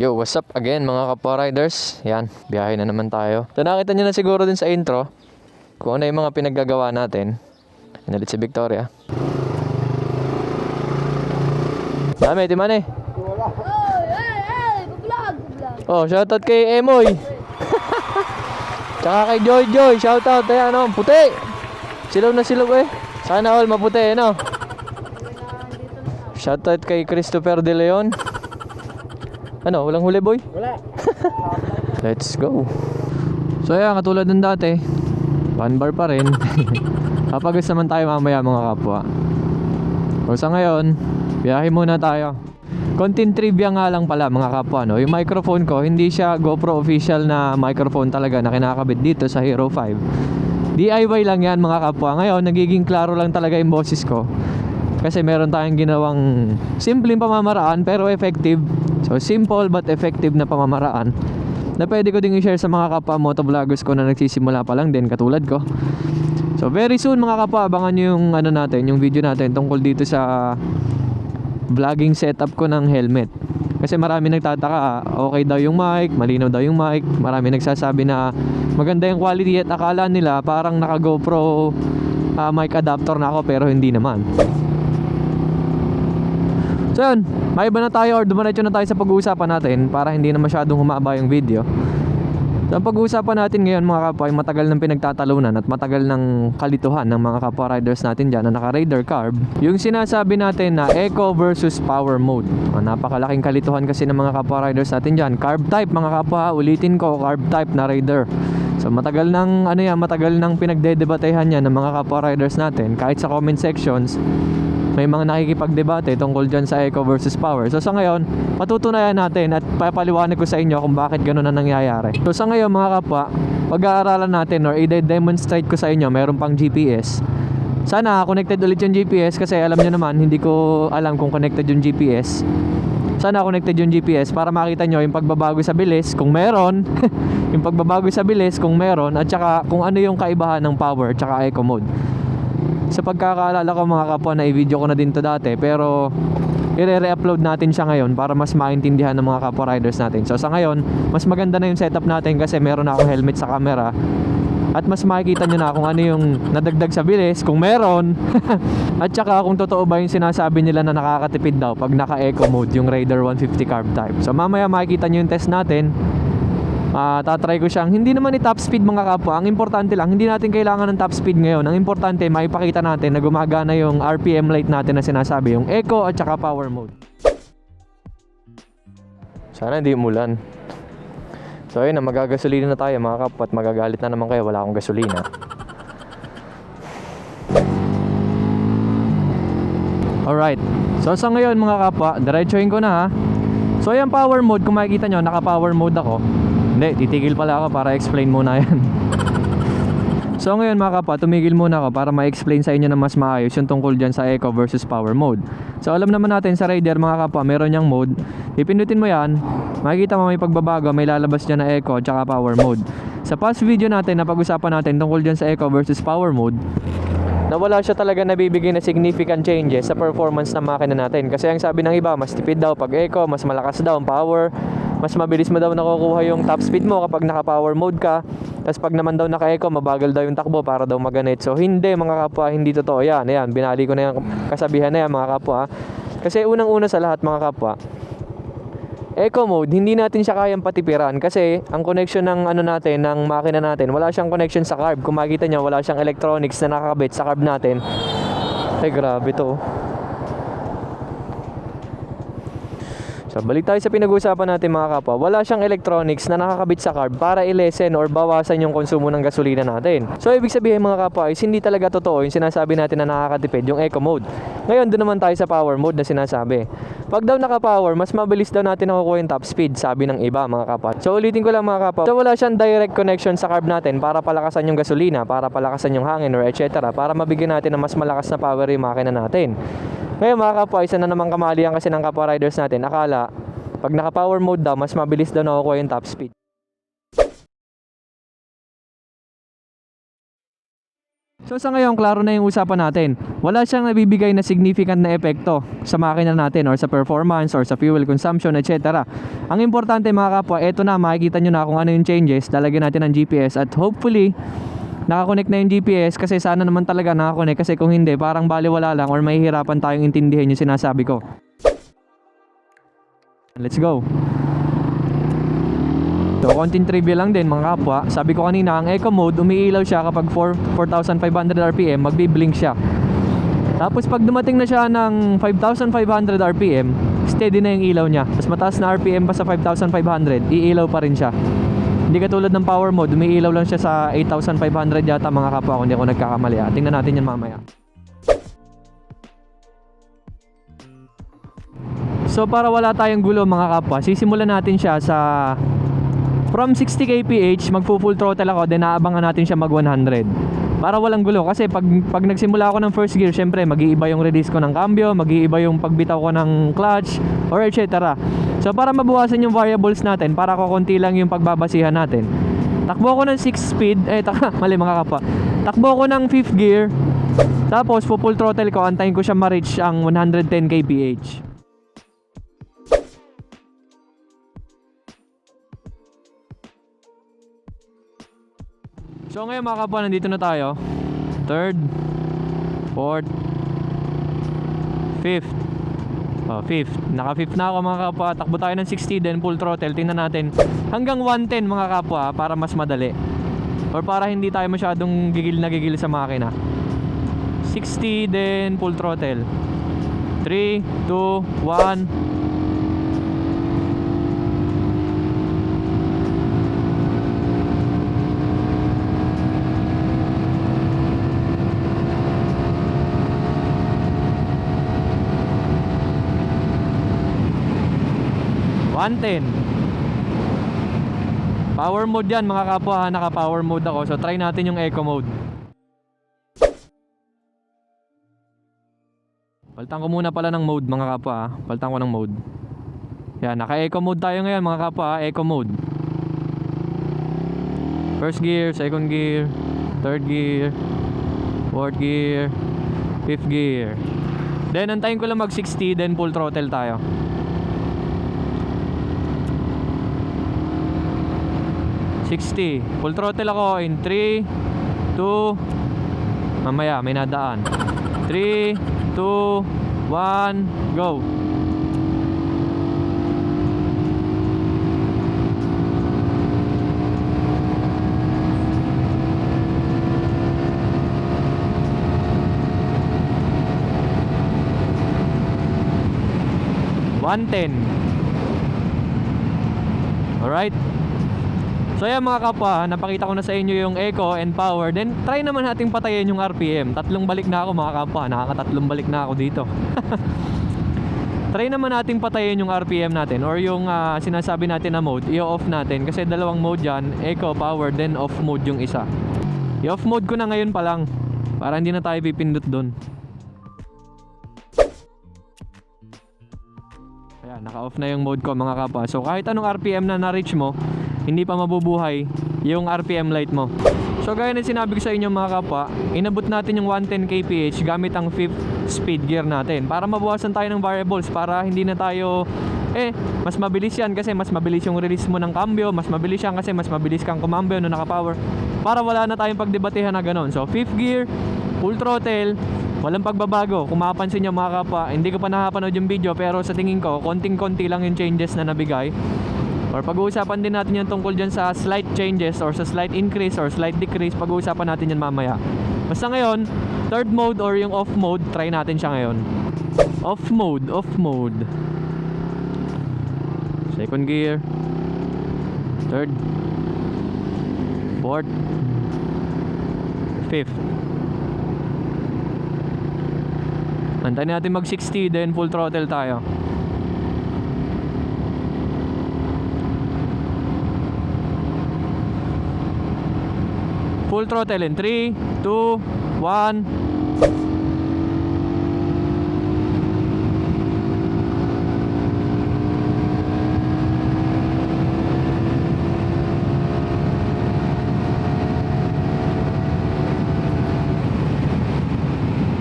Yo, what's up again mga kapwa riders? Yan, biyahe na naman tayo. So nakita nyo na siguro din sa intro kung ano yung mga pinaggagawa natin. Inalit si Victoria. Dami, di man eh. Oh, shoutout kay Emoy. Tsaka kay Joy Joy, shoutout. Ayan o, puti. Silaw na silaw eh. Sana all maputi, no? Shoutout kay Christopher De Leon. Ano, walang huli boy? Wala. Let's go. So ayan, katulad ng dati, one bar pa rin. Kapag naman tayo mamaya mga kapwa. So sa ngayon, biyahe muna tayo. Content trivia nga lang pala mga kapwa, no? Yung microphone ko, hindi siya GoPro official na microphone talaga na kinakabit dito sa Hero 5. DIY lang yan mga kapwa. Ngayon, nagiging klaro lang talaga yung boses ko. Kasi meron tayong ginawang simpleng pamamaraan pero effective. So simple but effective na pamamaraan na pwede ko ding i-share sa mga kapwa motovloggers ko na nagsisimula pa lang din katulad ko. So very soon mga kapwa, abangan nyo yung ano natin, yung video natin tungkol dito sa vlogging setup ko ng helmet. Kasi marami nagtataka, okay daw yung mic, malinaw daw yung mic. Marami nagsasabi na maganda yung quality at akala nila parang naka GoPro mic adapter na ako pero hindi naman. So yun, may iba na tayo or dumiretso na tayo sa pag-uusapan natin para hindi na masyadong humaba yung video. So ang pag-uusapan natin ngayon mga kapwa ay matagal ng pinagtatalunan at matagal ng kalituhan ng mga kapwa riders natin dyan na naka-Raider carb. Yung sinasabi natin na Eco versus Power Mode. Napakalaking kalituhan kasi ng mga kapwa riders natin dyan. Carb type mga kapwa, ulitin ko, carb type na Raider. So matagal ng matagal ng pinagdedebatehan yan ng mga kapwa riders natin kahit sa comment sections. May mga nakikipagdebate tungkol dyan sa Eco versus Power. So sa ngayon, patutunayan natin at papaliwanag ko sa inyo kung bakit gano'n na nangyayari. So sa ngayon mga kapwa, pag-aaralan natin or i-demonstrate ko sa inyo, meron pang GPS. Sana connected ulit yung GPS kasi alam nyo naman, hindi ko alam kung connected yung GPS. Sana connected yung GPS para makita nyo yung pagbabago sa bilis kung meron. Yung pagbabago sa bilis kung meron at saka kung ano yung kaibahan ng Power at saka Eco mode. Sa pagkakaalala ko mga kapwa, na i-video ko na din to dati pero i-re-upload natin siya ngayon para mas maintindihan ng mga kapwa riders natin. So sa ngayon, mas maganda na yung setup natin kasi meron na akong helmet sa camera at mas makikita nyo na kung ano yung nadagdag sa bilis kung meron at saka kung totoo ba yung sinasabi nila na nakakatipid daw pag naka-Eco mode yung Raider 150 carb type. So mamaya makikita nyo yung test natin. Tatry ko siyang hindi naman i-top speed mga kapwa. Ang importante lang, hindi natin kailangan ng top speed ngayon. Ang importante, maipakita natin na gumagana yung RPM light natin na sinasabi, yung Eco at saka Power mode. Sana hindi umulan. So ayun na, magagasolina na tayo mga kapwa at magagalit na naman kayo, wala akong gasolina. Alright, so sa ngayon mga kapwa, diretsuhin ko na ha. So yung Power mode, kung makikita nyo, naka Power mode ako. Hindi, titigil pala ako para explain muna yan. So ngayon mga kapwa, tumigil muna ako para ma-explain sa inyo na mas maayos yung tungkol dyan sa Eco versus Power mode. So alam naman natin sa Raider mga kapwa, meron niyang mode. Ipindutin mo yan, makikita mo may pagbabago, may lalabas dyan na Eco at saka Power mode. Sa past video natin, napag-usapan natin tungkol dyan sa Eco versus Power mode, na wala siya talaga nabibigay na significant changes sa performance ng makina natin. Kasi ang sabi ng iba, mas tipid daw pag Eco, mas malakas daw ang power, mas mabilis mo daw nakukuha yung top speed mo kapag naka-Power mode ka. Tapos pag naman daw naka-Eco, mabagal daw yung takbo para daw maganit. So hindi mga kapwa, hindi totoo yan. Ayan, binali ko na yung kasabihan na yan mga kapwa. Kasi unang-una sa lahat mga kapwa, Eco mode, hindi natin siya kayang patipiran kasi ang connection ng natin, ng makina natin, wala siyang connection sa carb. Kung makita nyo, wala siyang electronics na nakakabit sa carb natin. Ay grabe to. So balik tayo sa pinag-uusapan natin mga kapwa. Wala siyang electronics na nakakabit sa carb para i-lessen or bawasan yung konsumo ng gasolina natin. So ibig sabihin mga kapwa is hindi talaga totoo yung sinasabi natin na nakakatipid yung Eco mode. Ngayon doon naman tayo sa Power mode na sinasabi. Pag daw naka-power, mas mabilis daw natin nakukuha yung top speed, sabi ng iba mga kapwa. So ulitin ko lang mga kapwa. So wala siyang direct connection sa carb natin para palakasan yung gasolina, para palakasan yung hangin or etc. Para mabigyan natin ng mas malakas na power yung makina natin. Ngayon mga kapwa, isa na namang kamalian kasi ng kapwa riders natin. Akala, pag naka-power mode daw, mas mabilis daw nakukuha yung top speed. So sa ngayon, klaro na yung usapan natin. Wala siyang nabibigay na significant na epekto sa makina natin or sa performance or sa fuel consumption, etc. Ang importante mga kapwa, eto na, makikita nyo na kung ano yung changes. Lalagyan natin ng GPS at hopefully nakakonect na yung GPS, kasi sana naman talaga nakakonect, kasi kung hindi, parang baliwala lang or mahihirapan tayong intindihin yung sinasabi ko. Let's go. So, konting trivia lang din mga kapwa. Sabi ko kanina, ang eco mode, umiilaw siya kapag 4,500 RPM, magbi-blink siya. Tapos pag dumating na siya ng 5,500 RPM, steady na yung ilaw niya. Mas mataas na RPM pa sa 5,500, iilaw pa rin siya. Hindi katulad ng power mode, umiilaw lang siya sa 8,500 yata mga kapwa, kung hindi ako nagkakamali. Tingnan natin yan mamaya. So para wala tayong gulo mga kapwa, sisimulan natin siya sa from 60 kph, mag-full throttle ako, then aabangan natin siya mag 100. Para walang gulo, kasi pag nagsimula ako ng first gear, syempre mag-iiba yung release ko ng cambio, mag-iiba yung pagbitaw ko ng clutch, or etc. So para mabawasan yung variables natin, para kukunti lang yung pagbabasihan natin, takbo ko ng 6 speed, mali mga kapwa. Takbo ko ng 5th gear, tapos full throttle ko, antayin ko siya ma-reach ang 110 kph. So ngayon mga kapwa, nandito na tayo. 3rd, 4th, 5th. 5th. Naka 5th na ako mga kapwa. Takbo tayo ng 60, then full throttle. Tingnan natin hanggang 110 mga kapwa, para mas madali. Or para hindi tayo masyadong gigil na gigil sa makina. 60, then full throttle. 3, 2, 1. Power mode yan mga kapwa, naka power mode ako. So try natin yung eco mode. Palitan ko muna pala ng mode mga kapwa. Palitan ko ng mode. Yan, naka eco mode tayo ngayon mga kapwa. Eco mode. First gear, second gear, third gear, fourth gear, fifth gear. Then antayin ko lang mag 60, then full throttle tayo. 60. Full throttle ako in 3, 2, mamaya may nadaan. 3, 2, 1, go. Alright. So yan mga kapwa, napakita ko na sa inyo yung eco and power. Then try naman nating patayin yung RPM. Tatlong balik na ako mga kapwa, nakakatatlong balik na ako dito. Try naman nating patayin yung RPM natin, or yung sinasabi natin na mode, i-off natin. Kasi dalawang mode yan, eco, power, then off mode yung isa. I-off mode ko na ngayon pa lang, para hindi na tayo pipindot doon. Ayan, naka-off na yung mode ko mga kapwa. So kahit anong RPM na na-reach mo, hindi pa mabubuhay yung RPM light mo. So gaya ng sinabi ko sa inyo mga kapwa, inabot natin yung 110 kph gamit ang 5th speed gear natin, para mabawasan tayo ng variables, para hindi na tayo mas mabilis yan kasi mas mabilis yung release mo ng cambio, mas mabilis yan kasi mas mabilis kang kumambyo no naka-power, para wala na tayong pagdebatehan na ganon. So 5th gear, full throttle, walang pagbabago. Kung mapapansin nyo mga kapwa, hindi ko pa nakapanood yung video, pero sa tingin ko konting-konti lang yung changes na nabigay. Or pag-uusapan din natin yung tungkol dyan sa slight changes or sa slight increase or slight decrease. Pag-uusapan natin yan mamaya. Basta ngayon, third mode or yung off mode, try natin siya ngayon. Off mode. Second gear, third, fourth, fifth. Antayin natin mag 60, then full throttle tayo. Full throttle in 3, 2, 1.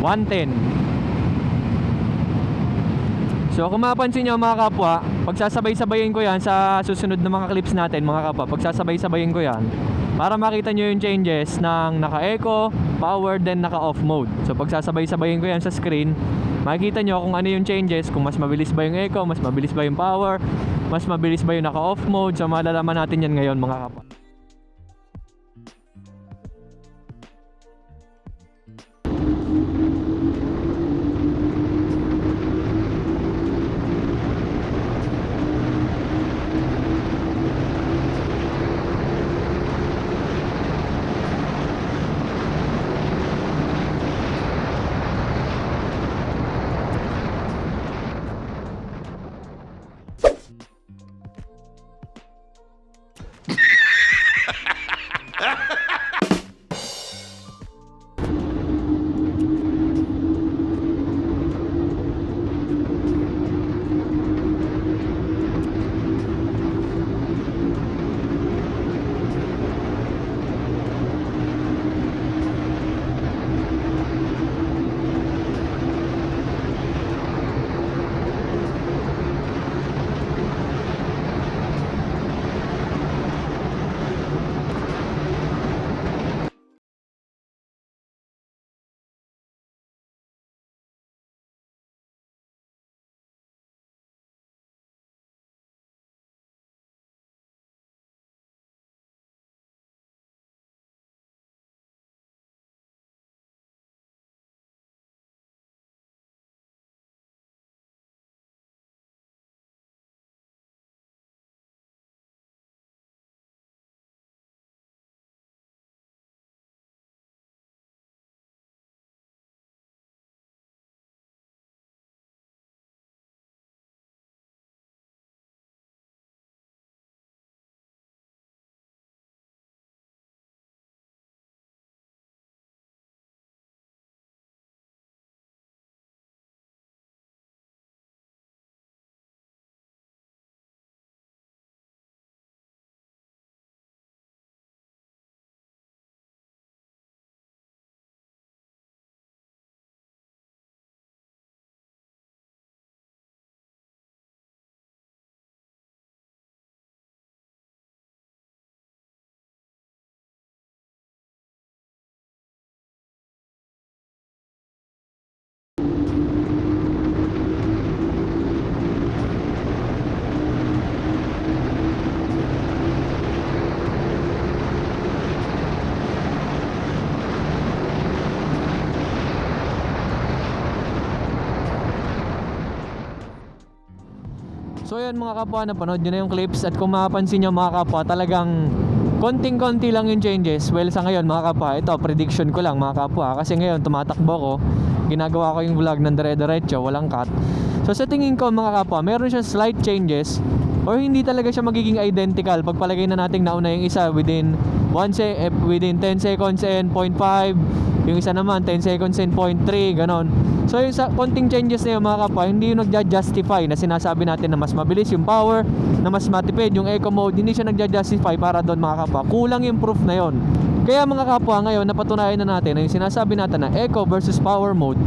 110. So kung mapapansin nyo mga kapwa, pagsasabay-sabayin ko yan sa susunod na mga clips natin mga kapwa, pagsasabay-sabayin ko yan para makita nyo yung changes ng naka-eco, power, then naka-off mode. So pagsasabay-sabayin ko yan sa screen, makikita nyo kung ano yung changes, kung mas mabilis ba yung eco, mas mabilis ba yung power, mas mabilis ba yung naka-off mode. So malalaman natin yan ngayon mga kapwa. So yan mga kapwa, napanood nyo na yung clips at kung mapapansin nyo mga kapwa, talagang konting-konti lang yung changes. Well sa ngayon mga kapwa, ito prediction ko lang mga kapwa, kasi ngayon tumatakbo ko, ginagawa ko yung vlog ng dire-diretso, walang cut. So sa tingin ko mga kapwa, meron siyang slight changes or hindi talaga siya magiging identical. Pagpalagay na natin nauna yung isa within 10 seconds and 0.5, yung isa naman 10 seconds and 0.3, ganon. So yung sa konting changes na yun mga kapwa, hindi yung nagja-justify na sinasabi natin na mas mabilis yung power, na mas matipid yung eco mode. Hindi siya nagja-justify para doon mga kapwa. Kulang yung proof na yon. Kaya mga kapwa, ngayon napatunayan na natin na yung sinasabi natin na eco versus power mode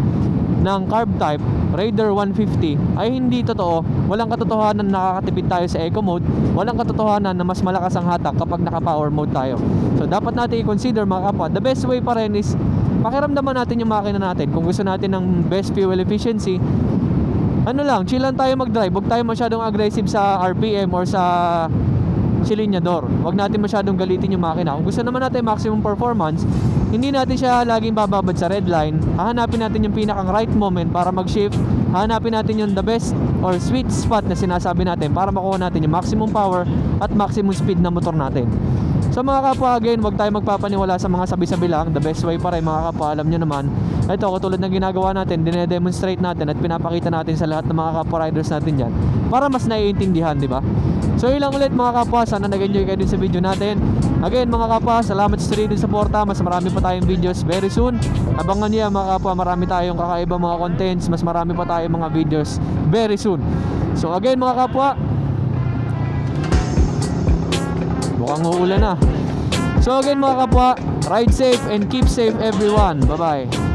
ng carb type Raider 150 ay hindi totoo. Walang katotohanan na nakakatipid tayo sa eco mode. Walang katotohanan na mas malakas ang hatak kapag naka-power mode tayo. So dapat natin i-consider mga kapwa, the best way pa rin is pakiramdaman natin yung makina natin. Kung gusto natin ng best fuel efficiency, ano lang, chill lang tayo mag-drive. Huwag tayo masyadong aggressive sa RPM or sa silinyador. Huwag natin masyadong galitin yung makina. Kung gusto naman natin maximum performance, hindi natin siya laging bababad sa red line. Hahanapin natin yung pinakang right moment para mag-shift. Hahanapin natin yung the best or sweet spot na sinasabi natin para makuha natin yung maximum power at maximum speed na motor natin. So mga kapwa, again, huwag tayo magpapaniwala sa mga sabi-sabi lang. The best way pa rin mga kapwa, alam nyo naman, ito katulad ng ginagawa natin, dinedemonstrate natin at pinapakita natin sa lahat ng mga kapwa riders natin dyan para mas naiintindihan, di ba? So yun lang ulit mga kapwa, sana nag-enjoy kayo din sa video natin. Again mga kapwa, salamat sa rin suporta. Mas marami pa tayong videos very soon. Abangan niya mga kapwa, marami tayong kakaibang mga contents. Mas marami pa tayong mga videos very soon. So again mga kapwa, mukhang uulan na. So again mga kapwa, ride safe and keep safe everyone. Bye bye.